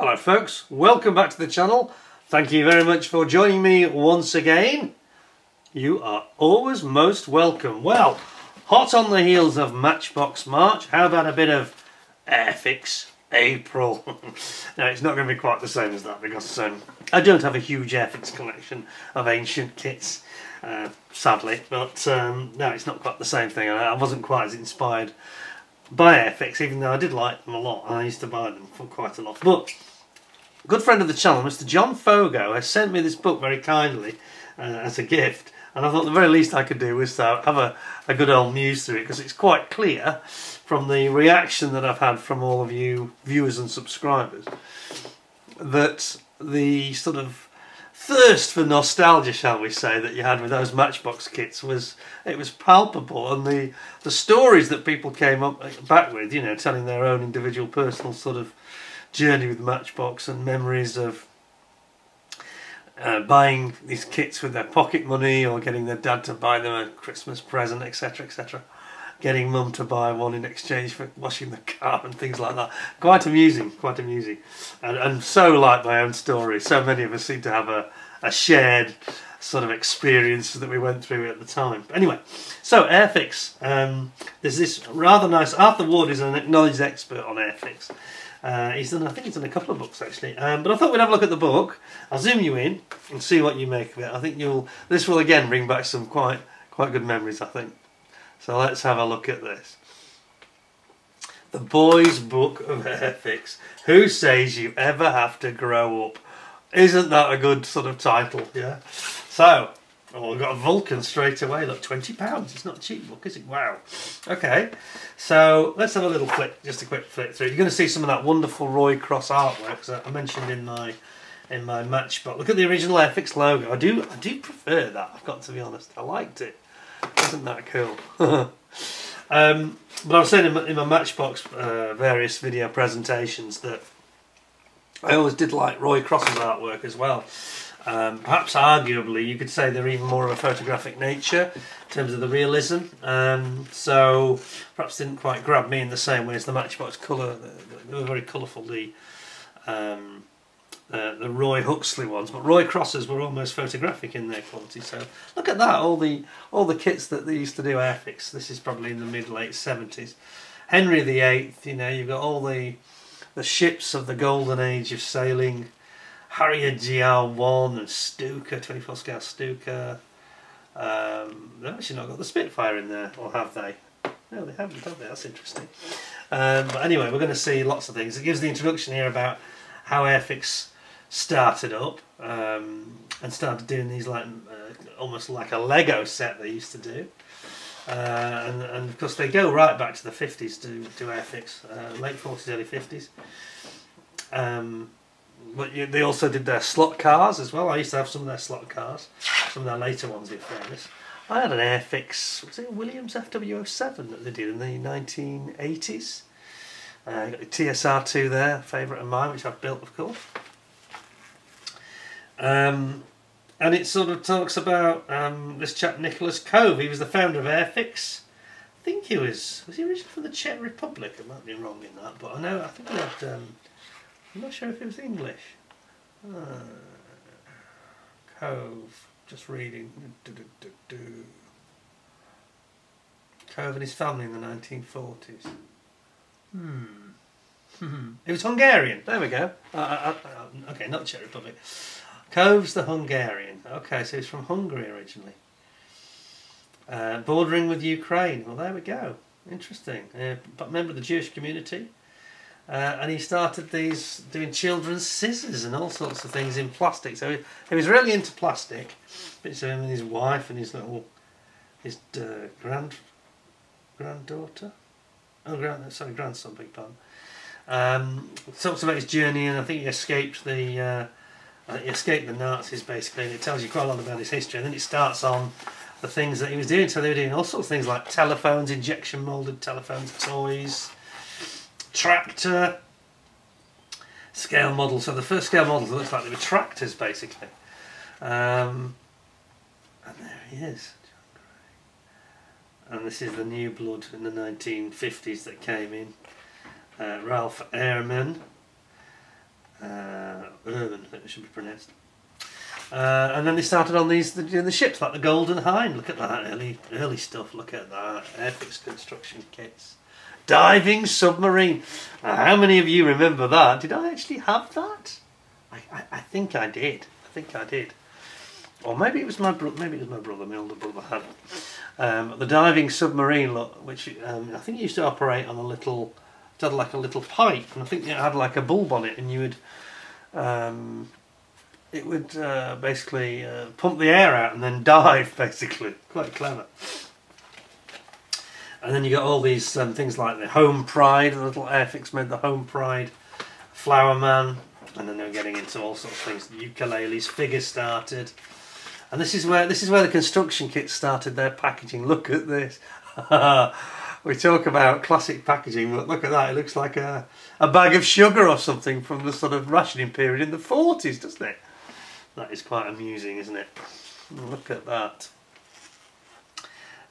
Hello folks, welcome back to the channel. Thank you very much for joining me once again. You are always most welcome. Well, hot on the heels of Matchbox March, how about a bit of Airfix April? Now it's not going to be quite the same as that because I don't have a huge Airfix collection of ancient kits, sadly, but no, it's not quite the same thing. I wasn't quite as inspired by Airfix, even though I did like them a lot and I used to buy them for quite a lot. But a good friend of the channel, Mr. John Fogo, has sent me this book very kindly as a gift, and I thought the very least I could do was have a good old muse through it, because it's quite clear from the reaction that I've had from all of you viewers and subscribers that the sort of thirst for nostalgia, shall we say, that you had with those Matchbox kits was palpable, and the stories that people came back with, you know, telling their own individual personal sort of journey with Matchbox and memories of buying these kits with their pocket money or getting their dad to buy them a Christmas present, etc, etc, getting mum to buy one in exchange for washing the car and things like that. Quite amusing, and so like my own story. So many of us seem to have a shared sort of experience that we went through at the time. Anyway, so Airfix, there's this rather nice, Arthur Ward is an acknowledged expert on Airfix. I think he's done a couple of books actually, but I thought we'd have a look at the book. I'll zoom you in and see what you make of it. I think this will again bring back some quite good memories, I think. So let's have a look at this. The Boys' Book of Airfix. Who says you ever have to grow up? Isn't that a good sort of title? Yeah. So, we've got a Vulcan straight away. Look, £20. It's not a cheap book, is it? Wow. Okay. So let's have a little flick, just a quick flick through. You're going to see some of that wonderful Roy Cross artwork that I mentioned in my Matchbox. Look at the original Airfix logo. I do prefer that. I've got to be honest. I liked it. Isn't that cool? But I was saying in my Matchbox various video presentations that I always did like Roy Cross's artwork as well. Perhaps arguably you could say they're even more of a photographic nature in terms of the realism. So perhaps didn't quite grab me in the same way as the Matchbox colour. They were very colourful, the Roy Huxley ones, but Roy Crosses were almost photographic in their quality. So look at that, all the kits that they used to do Airfix. This is probably in the mid-late 70s. Henry VIII, you know, you've got all the ships of the golden age of sailing. Harrier GR1 and Stuka, 24 scale Stuka. They've actually not got the Spitfire in there, or have they? No, they haven't, have they? That's interesting. But anyway, we're going to see lots of things. It gives the introduction here about how Airfix started up and started doing these like almost like a Lego set they used to do, and of course they go right back to the 50s to Airfix, late 40s, early 50s. But they also did their slot cars as well. I used to have some of their slot cars, some of their later ones in fairness. I had an Airfix, was it a Williams FW07 that they did in the 1980s? Got the TSR2 there, favourite of mine, which I've built, of course. And it sort of talks about this chap Nicholas Cove. He was the founder of Airfix. I think he was he originally from the Czech Republic? I might be wrong in that, but I think he had. I'm not sure if it was English. Cove. Just reading. Cove and his family in the 1940s. It was Hungarian. There we go. Okay, not Czech Republic. Cove's the Hungarian. Okay, so he's from Hungary originally. Bordering with Ukraine. Well, there we go. Interesting. But member of the Jewish community. And he started doing children's scissors and all sorts of things in plastic. So he was really into plastic. Bits of him and his wife and his granddaughter. Oh, grandson, big pardon. Talks about his journey, and I think he escaped the Nazis basically, and it tells you quite a lot about his history. And then it starts on the things that he was doing. So they were doing all sorts of things like telephones, injection moulded telephones, toys, tractor, scale models. So the first scale models, it looks like they were tractors basically. And there he is. And this is the new blood in the 1950s that came in. Ralph Ehrman. Urban, I think it should be pronounced. And then they started on these the ships like the Golden Hind. Look at that early stuff. Look at that Airfix construction kits. Diving submarine. How many of you remember that? Did I actually have that? I think I did. I think I did. Or maybe it was my brother. Maybe it was my brother. My older brother had it. The diving submarine, look, which I think used to operate on a little. It had like a little pipe, and I think it had like a bulb on it, and you would. It would basically pump the air out and then dive, basically. Quite clever. And then you got all these things like the Home Pride. The little Airfix made the Home Pride, Flower Man, and then they were getting into all sorts of things. The ukuleles, figures started, and this is where the construction kits started their packaging. Look at this. We talk about classic packaging, but look at that. It looks like a bag of sugar or something from the sort of rationing period in the 40s, doesn't it? That is quite amusing, isn't it? Look at that.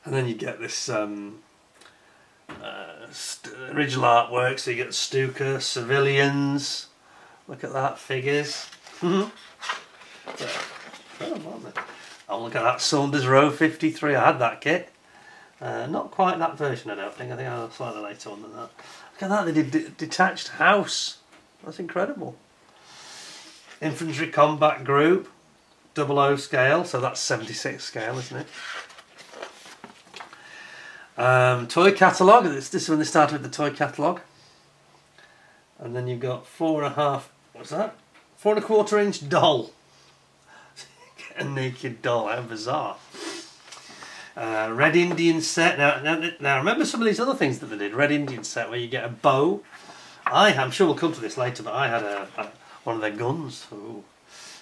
And then you get this original artwork, so you get Stuka, civilians. Look at that, figures. Oh, look at that, Saunders Row 53. I had that kit. Not quite that version, I don't think. I think I had a slightly later one than that. Look at that, they did detached house. That's incredible. Infantry Combat Group, 00 scale, so that's 76 scale, isn't it? Toy catalogue. This is when they started with the toy catalogue. And then you've got 4.5. What's that? 4.25 inch doll. A naked doll. How bizarre. Red Indian set. Now remember some of these other things that they did. Red Indian set where you get a bow. I'm sure we'll come to this later, but I had one of their guns. Ooh.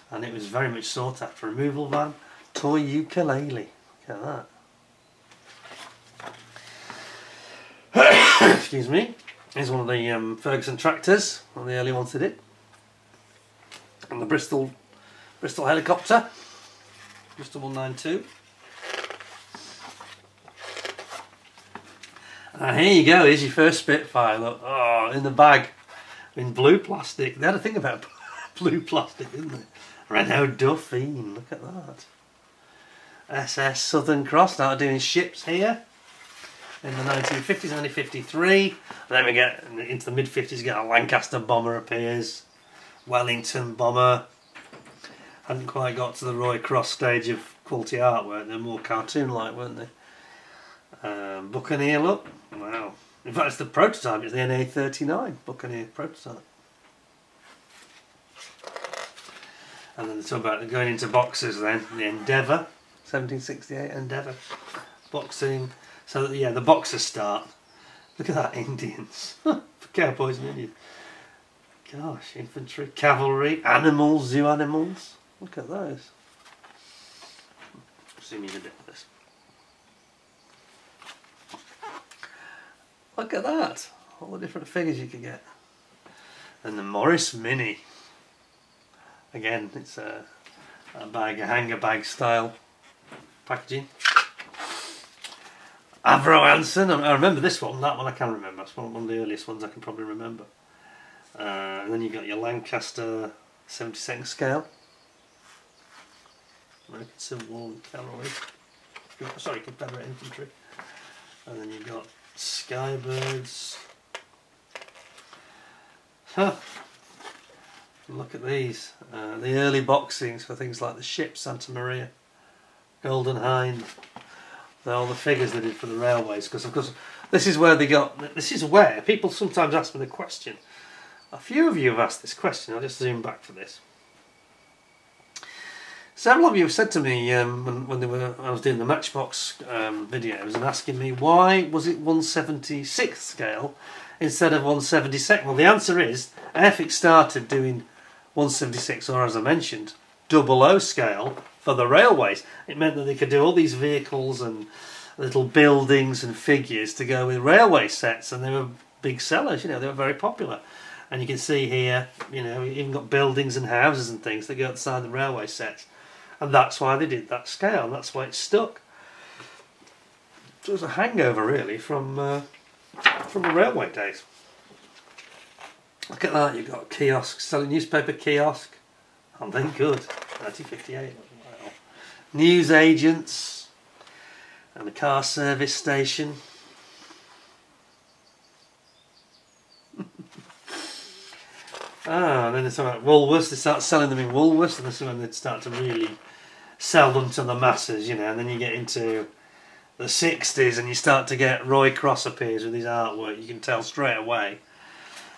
And it was very much sought after. Removal van. Toy ukulele. Look at that. Excuse me. Here's one of the Ferguson tractors. One of the early ones that did. And the Bristol helicopter. Bristol 192. And here you go, here's your first Spitfire, look, oh, in the bag, in blue plastic. They had a thing about blue plastic, didn't they? Renault Dauphine, look at that. SS Southern Cross, started doing ships here in the 1950s, 1953. And then we get into the mid-50s, you get a Lancaster bomber appears, Wellington bomber. Hadn't quite got to the Roy Cross stage of quality artwork, they're more cartoon-like, weren't they? Buccaneer, look, wow. In fact, it's the prototype, it's the NA39 Buccaneer prototype. And then they talk about going into boxes then, the Endeavour, 1768 Endeavour boxing. So that, yeah, the boxers start. Look at that, Indians. For cowboys and Indians. Gosh, infantry, cavalry, animals, zoo animals. Look at those. Zoom in a bit of this. Look at that, all the different figures you can get. And the Morris Mini. Again, it's a hanger bag style packaging. Avro Anson, I remember this one, that one I can remember. That's one of the earliest ones I can probably remember. And then you've got your Lancaster 72nd scale. American Civil War cavalry. Sorry, Confederate infantry. And then you've got Skybirds. Huh. Look at these. The early boxings for things like the ship Santa Maria, Golden Hind. They're all the figures they did for the railways, because of course this is where people sometimes ask me the question. A few of you have asked this question. I'll just zoom back for this. Several of you have said to me when I was doing the Matchbox videos and asking me why was it 176th scale instead of 172nd. Well, the answer is Airfix started doing 176, or as I mentioned, 00 scale for the railways. It meant that they could do all these vehicles and little buildings and figures to go with railway sets, and they were big sellers. You know, they were very popular. And you can see here, you know, you even got buildings and houses and things that go outside the railway sets. And that's why they did that scale, and that's why it stuck. So it was a hangover really from the railway days. Look at that, you've got kiosks, selling newspaper kiosk. Aren't they good? 1958. Wow. News agents and a car service station. And then it's about Woolworths. They start selling them in Woolworths, and this is when they start to really sell them to the masses, you know. And then you get into the 60s, and you start to get Roy Cross appears with his artwork. You can tell straight away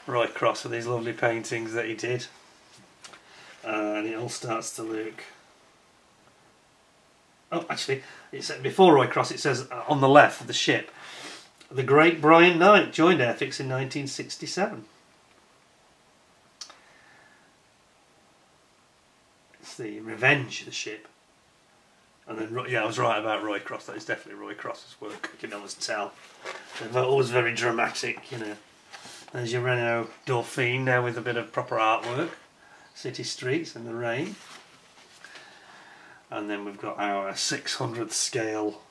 Roy Cross with these lovely paintings that he did, and it all starts to look. Oh, actually, it's before Roy Cross. It says on the left of the ship, the great Brian Knight joined Airfix in 1967. It's the Revenge, the ship. And then, yeah, I was right about Roy Cross. That is definitely Roy Cross's work. You can always tell. They're always very dramatic, you know. There's your Renault Dauphine now with a bit of proper artwork. City streets in the rain. And then we've got our 600th scale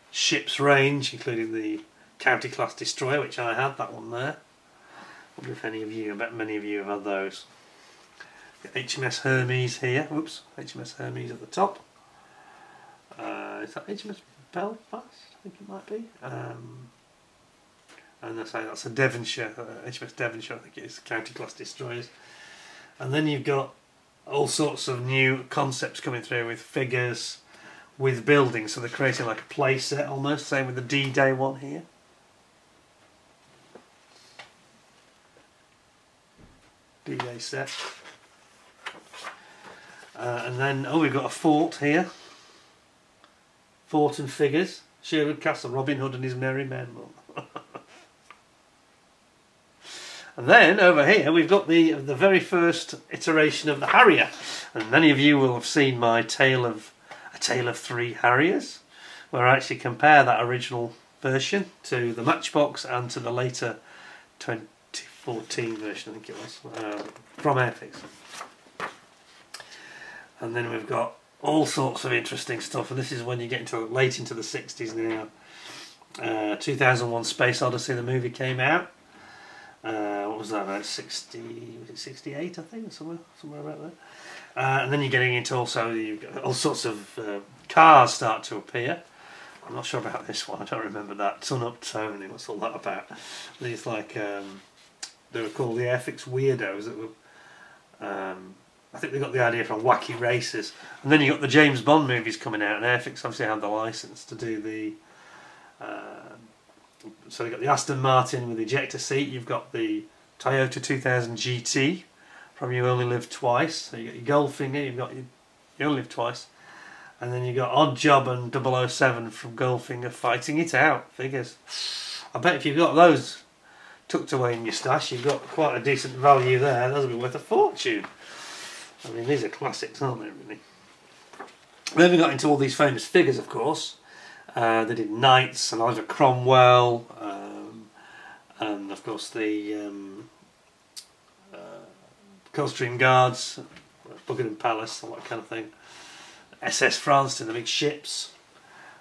ships range, including the County Class Destroyer, which I had, that one there. I wonder if any of you, I bet many of you have had those. HMS Hermes here. Whoops, HMS Hermes at the top. Is that HMS Belfast? I think it might be. And I say that's a Devonshire, HMS Devonshire, I think it is, County Class Destroyers. And then you've got all sorts of new concepts coming through with figures, with buildings, so they're creating like a play set almost, same with the D-Day one here. D-Day set. And then, oh, we've got a fort here. Fort and figures. Sherwood Castle, Robin Hood and his merry men. And then over here we've got the very first iteration of the Harrier, and many of you will have seen my A Tale of Three Harriers, where I actually compare that original version to the Matchbox and to the later 2014 version, I think it was, from Airfix. And then we've got all sorts of interesting stuff, and this is when you get into late into the 60s now. 2001 Space Odyssey, the movie, came out. What was that, about 60, was it 68 I think, somewhere about there. And then you're getting into also, you've got all sorts of cars start to appear. I'm not sure about this one, I don't remember that. Ton Up Tony, what's all that about? These like, they were called the Airfix Weirdos that were, I think they got the idea from Wacky Races. And then you got the James Bond movies coming out, and Airfix obviously had the license to do the... so you've got the Aston Martin with the ejector seat, you've got the Toyota 2000 GT from You Only Live Twice, so you got your Goldfinger, you've got your You Only Live Twice, and then you've got Odd Job and 007 from Goldfinger fighting it out, figures. I bet if you've got those tucked away in your stash, you've got quite a decent value there. Those will be worth a fortune. I mean, these are classics, aren't they, really? Then we got into all these famous figures, of course. They did Knights and Oliver Cromwell, and of course the Coldstream Guards, Buckingham Palace, all that kind of thing. SS France in the big ships,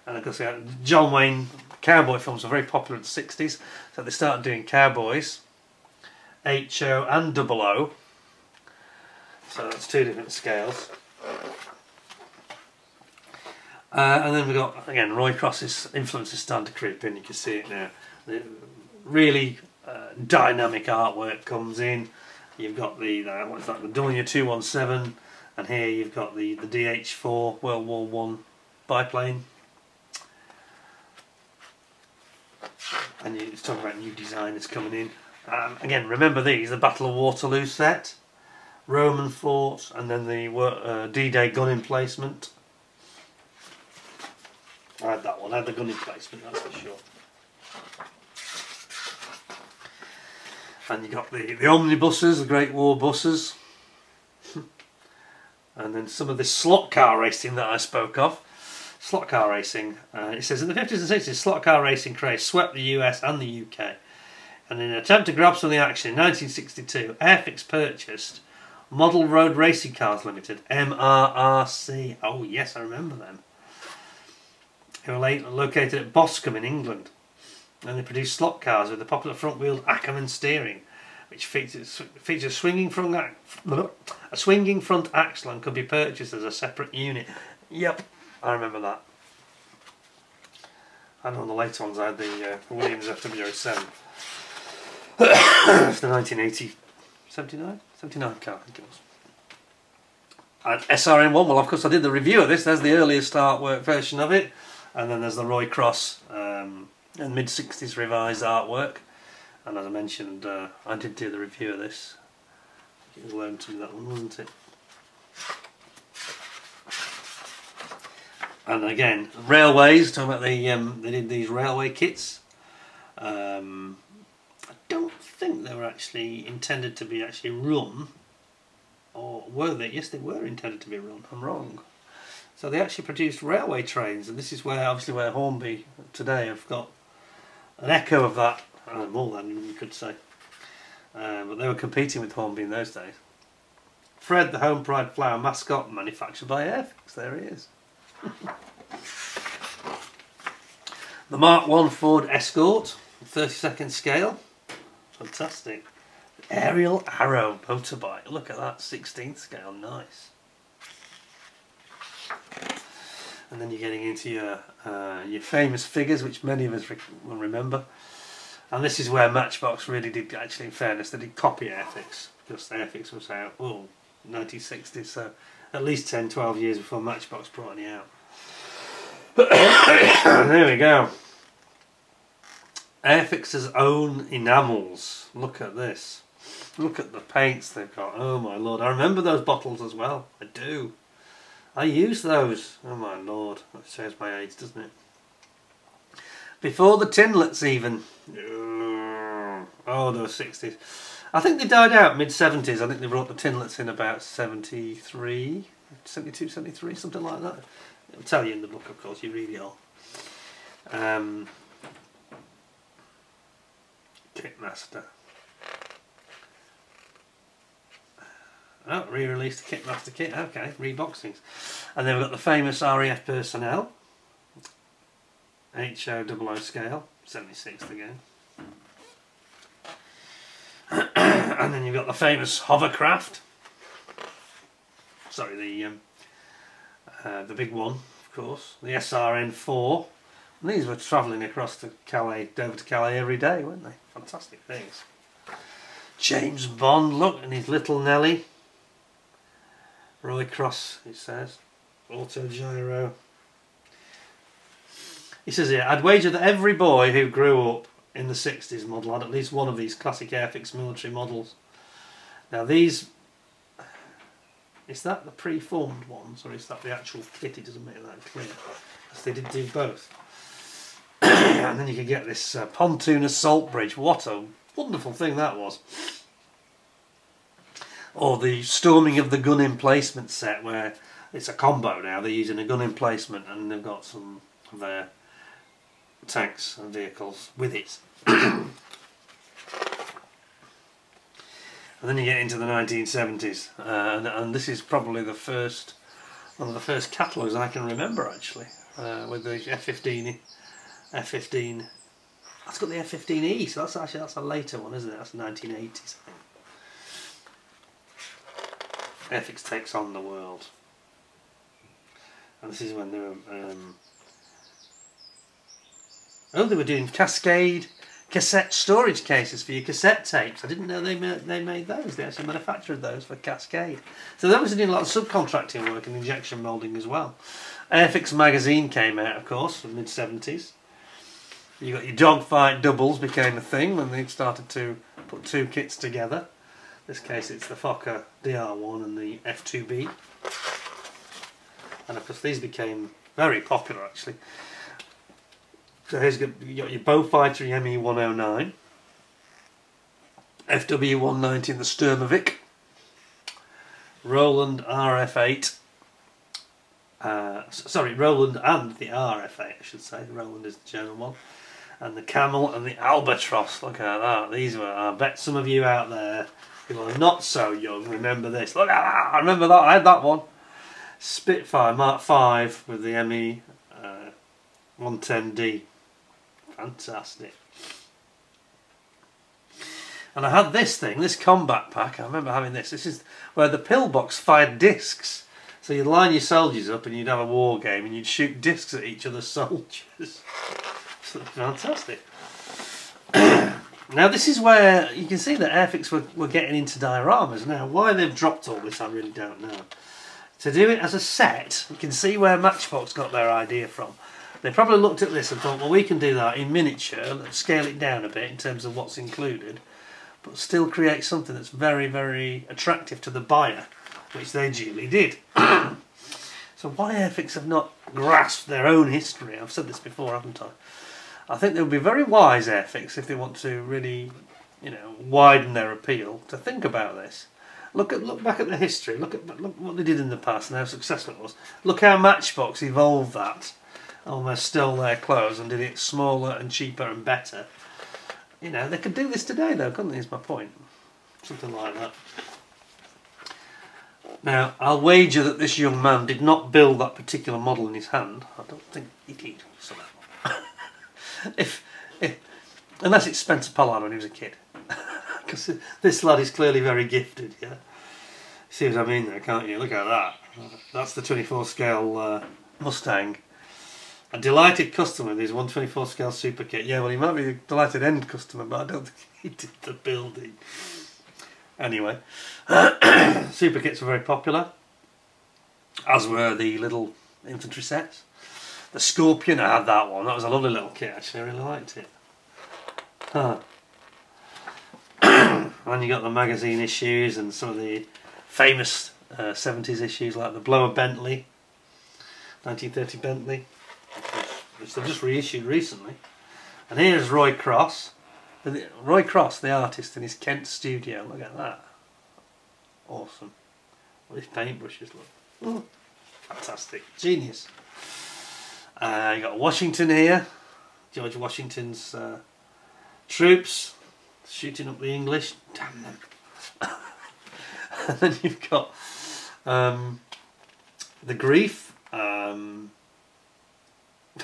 and of course John Wayne cowboy films were very popular in the 60s, so they started doing cowboys, HO and 00. So that's two different scales. And then we've got, again, Roy Cross's influence is starting to creep in, you can see it now. The really dynamic artwork comes in. You've got the what is that, the W217, and here you've got the DH4 World War One biplane. And it's talking about new designers coming in. Again, remember these, the Battle of Waterloo set, Roman fort, and then the D-Day gun emplacement. I had that one, I had the gun emplacement, that's for sure. And you got the omnibuses, the Great War buses. And then some of this slot car racing that I spoke of. Slot car racing. It says, in the 50s and 60s, slot car racing craze swept the US and the UK. And in an attempt to grab some of the action, in 1962, Airfix purchased Model Road Racing Cars Limited, MRRC. Oh yes, I remember them. They were located at Boscombe in England. And they produced slot cars with the popular front-wheeled Ackerman steering which features a swinging front axle and could be purchased as a separate unit. Yep, I remember that. And on the later ones I had the Williams FW07. The 1980, 79 car, I think it was. And SRN1, well of course I did the review of this, there's the earliest artwork version of it, and then there's the Roy Cross and mid-60s revised artwork, and as I mentioned I did do the review of this. It was loaned to me, that one, wasn't it? And again, railways, talking about they did these railway kits. I don't think they were actually intended to be actually run. Or were they? Yes, they were intended to be run. I'm wrong. So they actually produced railway trains, and this is where, obviously, where Hornby today have got an echo of that, more than you could say. But they were competing with Hornby in those days. Fred, the Home Pride flower mascot, manufactured by Airfix. There he is. The Mark I Ford Escort, 32nd scale. Fantastic. Aerial Arrow motorbike. Look at that, 16th scale, nice. And then you're getting into your famous figures, which many of us will remember. And this is where Matchbox really did, actually, in fairness, they did copy Airfix, because Airfix was out, 1960s, so at least 10-12 years before Matchbox brought any out. There we go. Airfix's own enamels. Look at this. Look at the paints they've got. Oh my lord. I remember those bottles as well. I do. I used those. Oh my lord. That shows my age, doesn't it? Before the tinlets even. Oh, those 60s. I think they died out mid-70s. I think they brought the tinlets in about 73, 72, 73, something like that. It'll tell you in the book, of course. You read it all. Kitmaster. Oh, re-released the Kitmaster kit. Okay, reboxings. And then we've got the famous RAF personnel. HO00 scale, 76th again. And then you've got the famous hovercraft. Sorry, the big one, of course. The SRN4. And these were travelling across to Calais, Dover to Calais every day, weren't they? Fantastic things. James Bond, look, and his little Nelly. Roy Cross, it says. Auto gyro. He says here, I'd wager that every boy who grew up in the 60s model had at least one of these classic Airfix military models. Now these, is that the pre-formed ones, or is that the actual kit? It doesn't make that clear. Because they did do both. And then you could get this pontoon assault bridge. What a wonderful thing that was. Or the storming of the gun emplacement set, where it's a combo now. They're using a gun emplacement and they've got some of their tanks and vehicles with it. And then you get into the 1970s, and this is probably the first, one of the first catalogues I can remember actually, with the F-15. That's got the F-15E, so that's a later one, isn't it? That's 1980s, I think. Airfix takes on the world, and this is when they were. They were doing Cascade cassette storage cases for your cassette tapes. I didn't know they made those. They actually manufactured those for Cascade. So they was doing a lot of subcontracting work and injection moulding as well. Airfix magazine came out, of course, in the mid-70s. You got your dogfight doubles became a thing when they started to put two kits together. In this case it's the Fokker DR1 and the F2B. And of course these became very popular actually. So here's you got your Beaufighter ME109, FW190 the Sturmovik, Roland RF8, sorry, Roland and the RF8 I should say, Roland is the German one, and the Camel and the Albatross. Look at that, these were, I bet some of you out there who are not so young remember this. Look at that, I remember that, I had that one. Spitfire Mark V with the ME 110D. Fantastic. And I had this thing, this combat pack. I remember having this. This is where the pillbox fired discs. So you'd line your soldiers up and you'd have a war game and you'd shoot discs at each other's soldiers. So fantastic. Now this is where you can see that Airfix were getting into dioramas. Now why they've dropped all this I really don't know. To do it as a set, you can see where Matchbox got their idea from. They probably looked at this and thought, well, we can do that in miniature, let's scale it down a bit in terms of what's included, but still create something that's very, very attractive to the buyer, which they duly did. So why Airfix have not grasped their own history? I've said this before, haven't I? I think they would be very wise, Airfix, if they want to really, widen their appeal, to think about this. Look back at the history. Look what they did in the past and how successful it was. Look how Matchbox evolved that. Almost stole their clothes and did it smaller and cheaper and better. They could do this today though, couldn't they, is my point. Something like that. Now, I'll wager that this young man did not build that particular model in his hand. I don't think he did, somehow. Unless it's Spencer Pollard when he was a kid. Because this lad is clearly very gifted, yeah? See what I mean there, can't you? Look at that. That's the 24 scale Mustang. A delighted customer with his 124 scale super kit. Yeah, well, he might be a delighted end customer, but I don't think he did the building. Anyway, super kits were very popular, as were the little infantry sets. The Scorpion, I had that one. That was a lovely little kit, actually. I really liked it. Huh. And you got the magazine issues and some of the famous 70s issues, like the Blower Bentley, 1930 Bentley, which they've just reissued recently. And here's Roy Cross. Roy Cross, the artist, in his Kent studio. Look at that. Awesome. What his paintbrushes look. Oh, fantastic. Genius. You got Washington here. George Washington's troops shooting up the English. Damn them. And then you've got the Grief.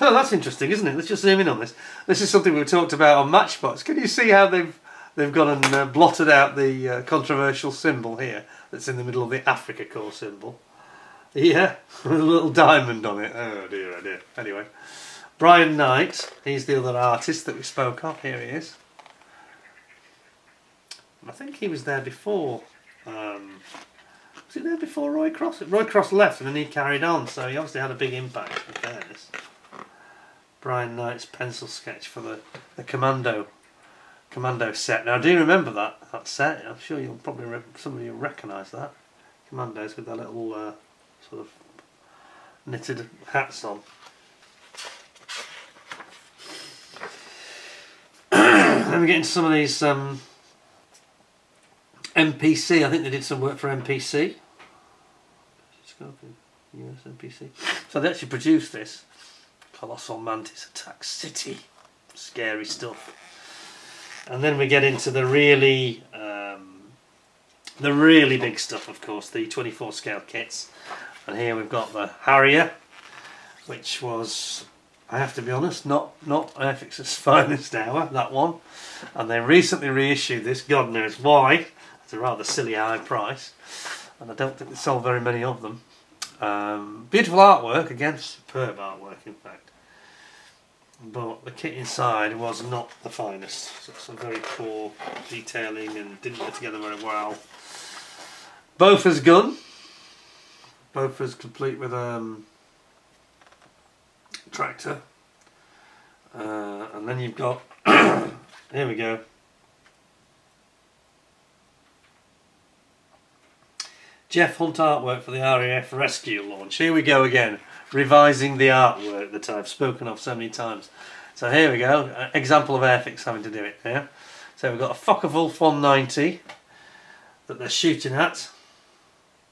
Oh, that's interesting, isn't it? Let's just zoom in on this. This is something we've talked about on Matchbox. Can you see how they've gone and blotted out the controversial symbol here that's in the middle of the Africa Corps symbol? Yeah, with a little diamond on it. Oh dear, oh dear. Anyway, Brian Knight, he's the other artist that we spoke of. Here he is. I think he was there before. Was he there before Roy Cross? Roy Cross left and then he carried on, so he obviously had a big impact, in fairness. Brian Knight's pencil sketch for the Commando set. Now I do remember that set. I'm sure you'll probably somebody will recognise that. Commandos with their little sort of knitted hats on. Then we get into some of these MPC. I think they did some work for MPC. US MPC. So they actually produced this. Colossal Mantis Attack City. Scary stuff. And then we get into the really big stuff, of course, the 24 scale kits. And here we've got the Harrier, which was, I have to be honest, not Airfix's finest hour, that one. And they recently reissued this, God knows why. It's a rather silly high price. And I don't think they sold very many of them. Beautiful artwork, again, superb artwork in fact. But the kit inside was not the finest. So some very poor detailing and didn't go together very well. Bofors gun. Bofors complete with tractor. And then you've got, here we go. Jeff Hunt artwork for the RAF Rescue launch. Here we go again, revising the artwork that I've spoken of so many times. So here we go, an example of Airfix having to do it here. So we've got a Focke-Wulf 190 that they're shooting at,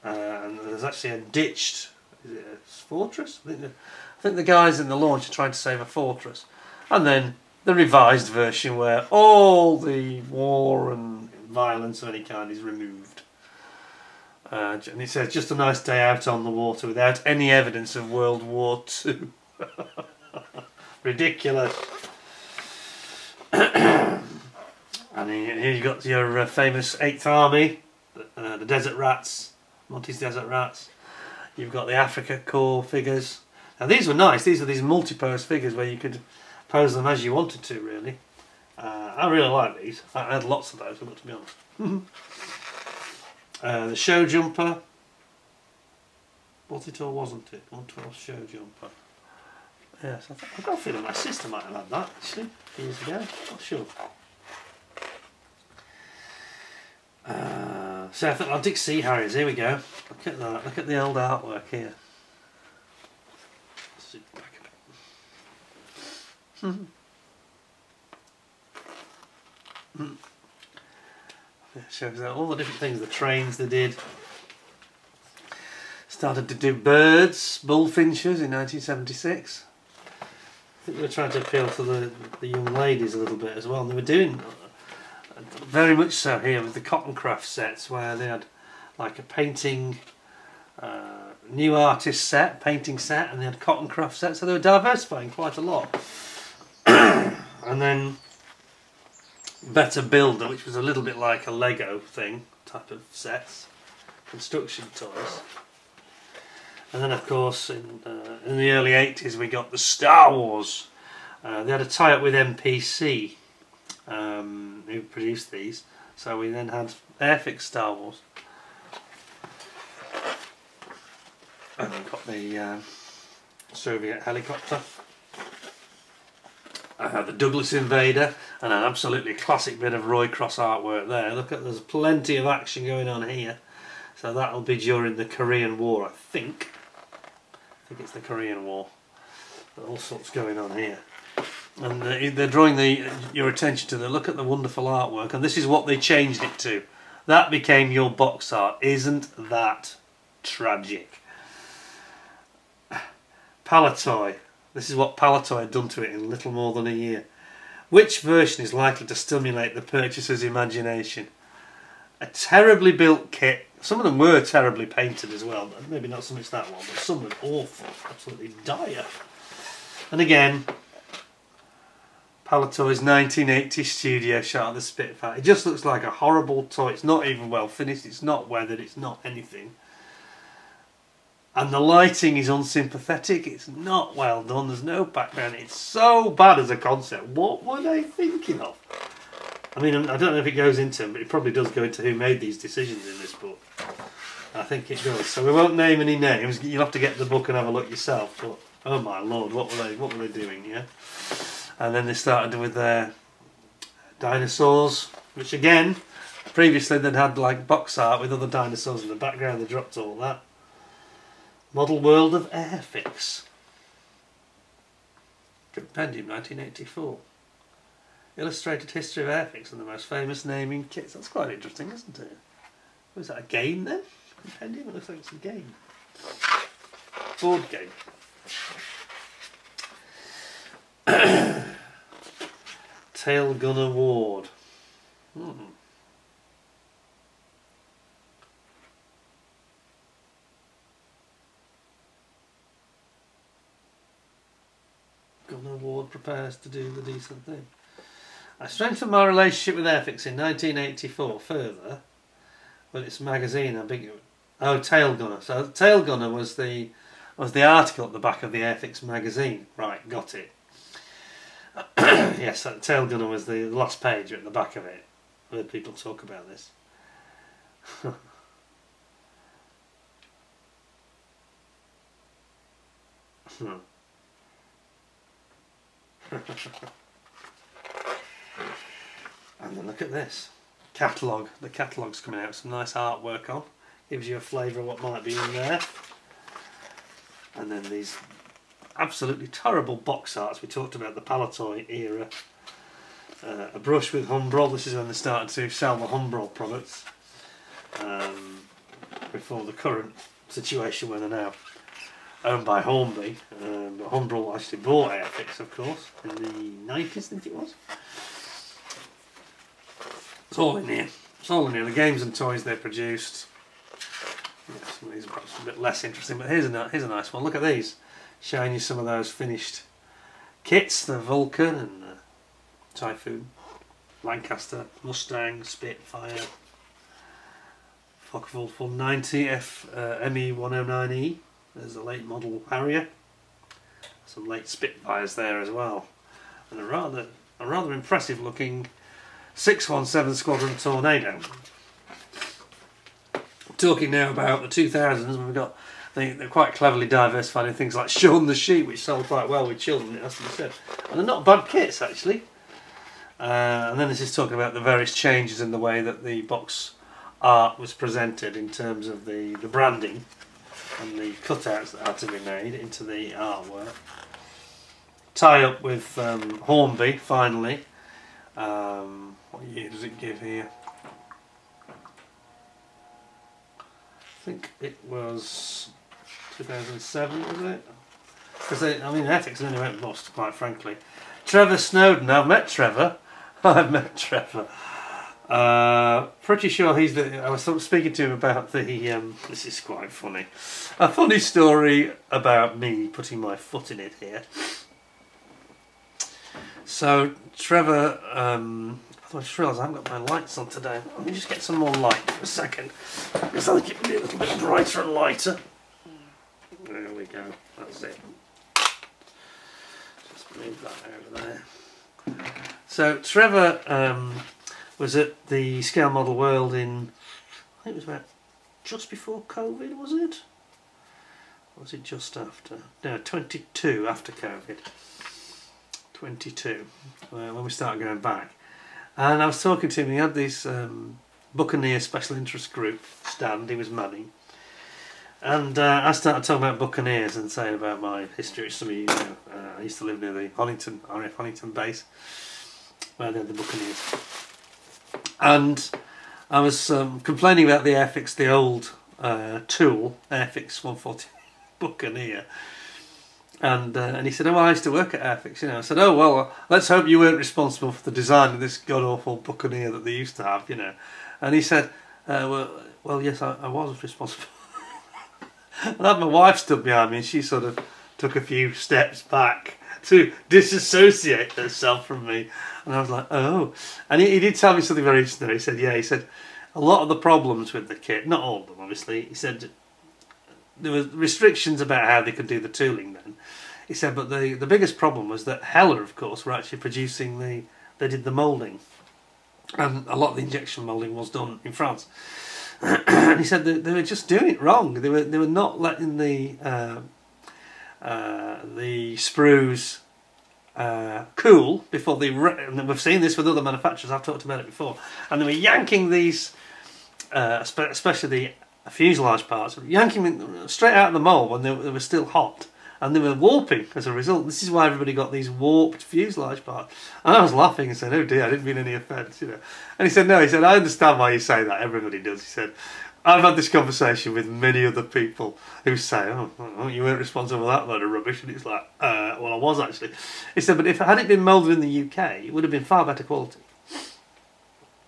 and there's actually a ditched, is it a fortress? I think the guys in the launch are trying to save a fortress. And then the revised version where all the war and violence of any kind is removed. And it says, just a nice day out on the water without any evidence of World War II. Ridiculous. And here you've got your famous 8th Army, the Desert Rats, Monty's Desert Rats. You've got the Africa Corps figures. Now these were nice. These are these multi-pose figures where you could pose them as you wanted to, really. I really like these. I had lots of those, to be honest. The show jumper. Was it or wasn't it? 112 show jumper. Yes, I've got a feeling my sister might have had that actually years ago. Not sure. South Atlantic Sea Harriers. Here we go. Look at that. Look at the old artwork here. Zoom back a bit. It shows out all the different things, the trains they did. Started to do birds, bullfinches in 1976. I think they were trying to appeal to the young ladies a little bit as well. And they were doing very much so here with the cotton craft sets, where they had like a painting, new artist set, painting set, and they had cotton craft sets. So they were diversifying quite a lot. And then Better Builder, which was a little bit like a Lego thing type of sets, construction toys. And then of course in the early 80s we got the Star Wars. They had a tie-up with MPC, who produced these, so we then had Airfix Star Wars. And we got the Soviet helicopter. I had the Douglas Invader, and an absolutely classic bit of Roycross artwork there. Look at, there's plenty of action going on here. So that'll be during the Korean War, I think. I think it's the Korean War. All sorts going on here. And they're drawing your attention to look at the wonderful artwork, and this is what they changed it to. That became your box art. Isn't that tragic? Palatoy. This is what Palatoy had done to it in little more than a year. Which version is likely to stimulate the purchaser's imagination? A terribly built kit. Some of them were terribly painted as well. Maybe not so much that one, but some were awful. Absolutely dire. And again, Palatoy's 1980 studio shot of the Spitfire. It just looks like a horrible toy. It's not even well finished. It's not weathered. It's not anything. And the lighting is unsympathetic. It's not well done. There's no background. It's so bad as a concept. What were they thinking of? I mean, I don't know if it goes into them, but it probably does go into who made these decisions in this book. I think it does. So we won't name any names. You'll have to get the book and have a look yourself. But oh my lord, what were they doing? Yeah. And then they started with their dinosaurs, which again, previously they'd had like box art with other dinosaurs in the background. They dropped all that. Model World of Airfix. Compendium 1984. Illustrated History of Airfix and the most famous naming kits. That's quite interesting, isn't it? Was that a game then? Compendium? It looks like it's a game. Board game. Tail Gun Award. Gun Award prepares to do the decent thing. I strengthened my relationship with Airfix in 1984 further with its magazine. Tail Gunner. So Tail Gunner was the article at the back of the Airfix magazine. Right, got it. Yes, Tail Gunner was the last page at the back of it. I heard people talk about this. And then look at this catalogue. The catalogue's coming out with some nice artwork on. Gives you a flavour of what might be in there. And then these absolutely terrible box arts. We talked about the Palatoy era. A brush with Humbrol. This is when they started to sell the Humbrol products. Before the current situation where they're now owned by Hornby. But Humbrol actually bought Airfix, of course, in the 90s, I think it was. It's all in here. It's all in here. The games and toys they produced. Yeah, some of these are perhaps a bit less interesting, but here's a nice one. Look at these. Showing you some of those finished kits, the Vulcan and the Typhoon. Lancaster, Mustang, Spitfire, Focke-Wulf 190, ME 109E. There's a late model Harrier. Some late Spitfires there as well, and a rather impressive looking 617 Squadron Tornado. Talking now about the 2000s, we've got they're quite cleverly diversified in things like Shaun the Sheep, which sold quite well with children, it has to be said, and they're not bad kits actually. And then this is talking about the various changes in the way that the box art was presented in terms of the branding and the cutouts that had to be made into the artwork. Tie up with Hornby finally. What year does it give here? I think it was 2007, was it? Because I mean, Airfix only went bust, quite frankly. Trevor Snowden. I've met Trevor. I've met Trevor. Pretty sure he's the. I was speaking to him about the. This is quite funny. A funny story about me putting my foot in it here. So Trevor, I just realised I haven't got my lights on today. Let me just get some more light for a second, because I think it will be a little bit brighter and lighter. There we go. That's it. Just move that over there. So Trevor was at the Scale Model World in, I think it was about just before COVID, was it? Or was it just after? No, 22 after COVID. 22 when we started going back, and I was talking to him. He had this Buccaneer Special Interest Group stand he was manning, and I started talking about Buccaneers and saying about my history, which some of you know. I used to live near the RAF Honington base where they had the Buccaneers, and I was complaining about the Airfix, the old tool Airfix 140 Buccaneer. And he said, oh, well, I used to work at Airfix, you know. I said, oh, well, let's hope you weren't responsible for the design of this god-awful Buccaneer that they used to have, you know. And he said, well, yes, I was responsible. And I had my wife stood behind me, and she sort of took a few steps back to disassociate herself from me. And I was like, oh. And he did tell me something very interesting. He said, yeah, he said, a lot of the problems with the kit, not all of them, obviously, he said, there were restrictions about how they could do the tooling then. He said, but the biggest problem was that Heller, of course, were actually producing they did the moulding. And a lot of the injection moulding was done in France. And he said they were just doing it wrong. They were not letting the sprues cool before they... And we've seen this with other manufacturers, I've talked about it before. And they were yanking these, especially the fuselage parts, yanking them straight out of the mould when they were still hot, and they were warping as a result. This is why everybody got these warped fuselage parts. And I was laughing and said, oh dear, I didn't mean any offence, you know. And he said, no, he said, I understand why you say that, everybody does. He said, I've had this conversation with many other people who say, oh, you weren't responsible for that load of rubbish. And it's like, well, I was actually. He said, but if had it been moulded in the UK, it would have been far better quality.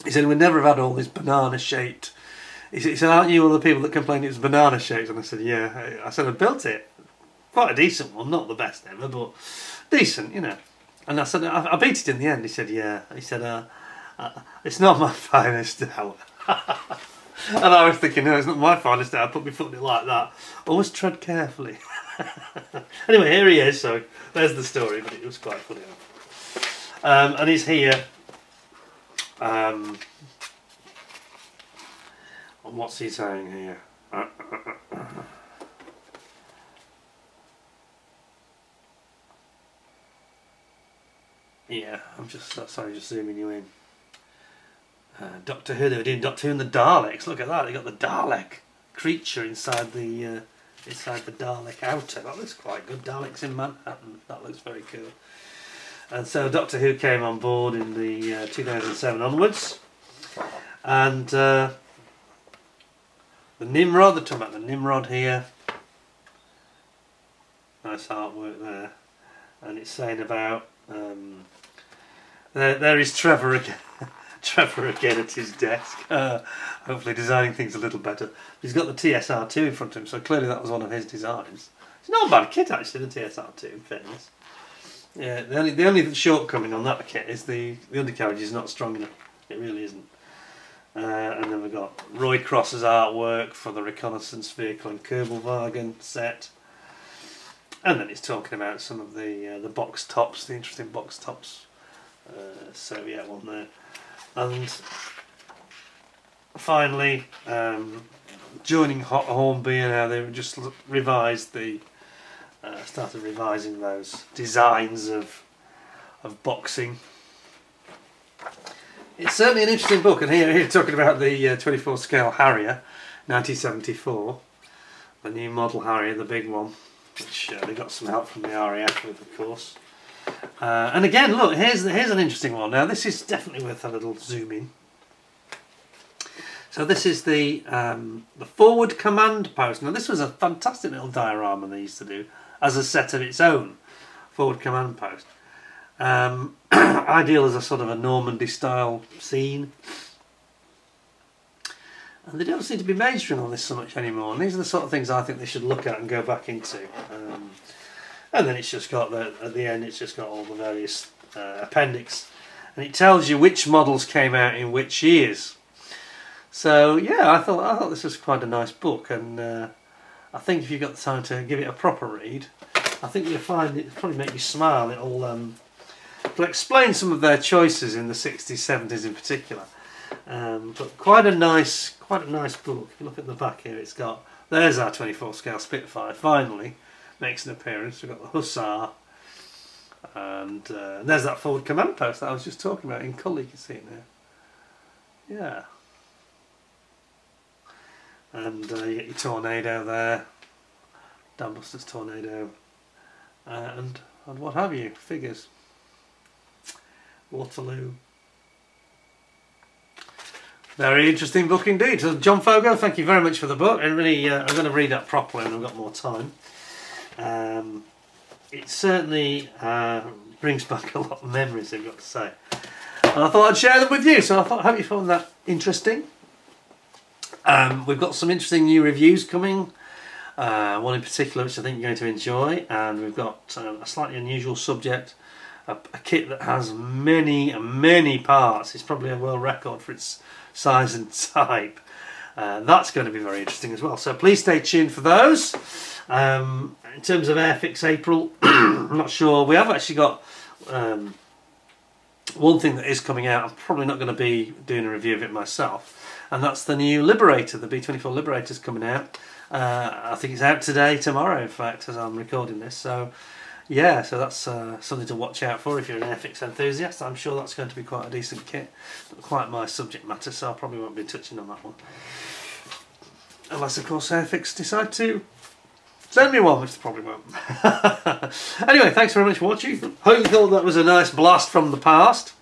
He said, we'd never have had all this banana-shaped. He said, aren't you one of the people that complained it was banana-shaped? And I said, yeah. I said, I built it. Quite a decent one, not the best ever, but decent, you know. And I said, I beat it in the end. He said, yeah. He said, it's not my finest hour. And I was thinking, no, it's not my finest hour. Put my foot in it like that. Always tread carefully. Anyway, here he is. So there's the story, but it was quite funny. And he's here. What's he saying here? Yeah, I'm just sorry, just zooming you in. Doctor Who, they were doing Doctor Who and the Daleks. Look at that, they got the Dalek creature inside the Dalek outer. That looks quite good. Daleks in Manhattan. That looks very cool. And so Doctor Who came on board in the 2007 onwards, and the Nimrod. They're talking about the Nimrod here. Nice artwork there, and it's saying about. There is Trevor again. Trevor again at his desk, hopefully designing things a little better. He's got the TSR2 in front of him, so clearly that was one of his designs. It's not a bad kit actually, the TSR2, in fairness. Yeah, the only shortcoming on that kit is the undercarriage is not strong enough. It really isn't. And then we've got Roy Cross's artwork for the reconnaissance vehicle and Kerbal set. And then it's talking about some of the box tops, the interesting box tops. So yeah, one there. And finally, joining Hornby and how they just revised started revising those designs of boxing. It's certainly an interesting book, and here talking about the 24 scale Harrier, 1974, the new model Harrier, the big one, which they got some help from the RAF with, of course. And again, look, here's an interesting one. Now, this is definitely worth a little zoom in. So this is the forward command post. Now, this was a fantastic little diorama they used to do as a set of its own, forward command post. Ideal as a sort of a Normandy style scene. And they don't seem to be majoring on this so much anymore, and these are the sort of things I think they should look at and go back into. And then it's just got at the end it's just got all the various appendix, and it tells you which models came out in which years. So yeah, I thought this was quite a nice book, and I think if you've got the time to give it a proper read, I think you'll find it'll probably make you smile. It'll explain some of their choices in the 60s, 70s in particular. But quite a nice book. If you look at the back here, it's got, there's our 24 scale Spitfire finally makes an appearance. We've got the Hussar, and there's that forward command post that I was just talking about in colour. You can see it now. Yeah. And you get your Tornado there, Dan Buster's Tornado, and what have you, figures. Waterloo. Very interesting book indeed. So John Fogo, thank you very much for the book. And really, I'm going to read that properly when I've got more time. It certainly brings back a lot of memories, I've got to say. And I thought I'd share them with you, so I hope you found that interesting. We've got some interesting new reviews coming. One in particular which I think you're going to enjoy. And we've got a slightly unusual subject. A kit that has many parts. It's probably a world record for its size and type. That's going to be very interesting as well. So please stay tuned for those. In terms of Airfix April, I'm not sure. We have actually got one thing that is coming out. I'm probably not going to be doing a review of it myself, and that's the new Liberator. The B-24 Liberator is coming out. I think it's out today, tomorrow in fact, as I'm recording this. So yeah, so that's something to watch out for if you're an Airfix enthusiast. I'm sure that's going to be quite a decent kit. Not quite my subject matter, so I probably won't be touching on that one. Unless, of course, Airfix decide to send me one, which they probably won't. Anyway, thanks very much for watching. Hope you thought that was a nice blast from the past.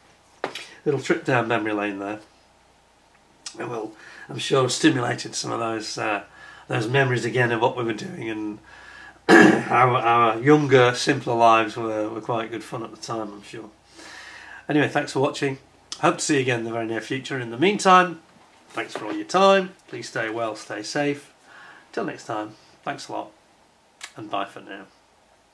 Little trip down memory lane there. And will, I'm sure, stimulated some of those memories again of what we were doing, and our younger, simpler lives were quite good fun at the time, I'm sure. Anyway, thanks for watching. Hope to see you again in the very near future. In the meantime, thanks for all your time. Please stay well, stay safe. Till next time, thanks a lot, and bye for now.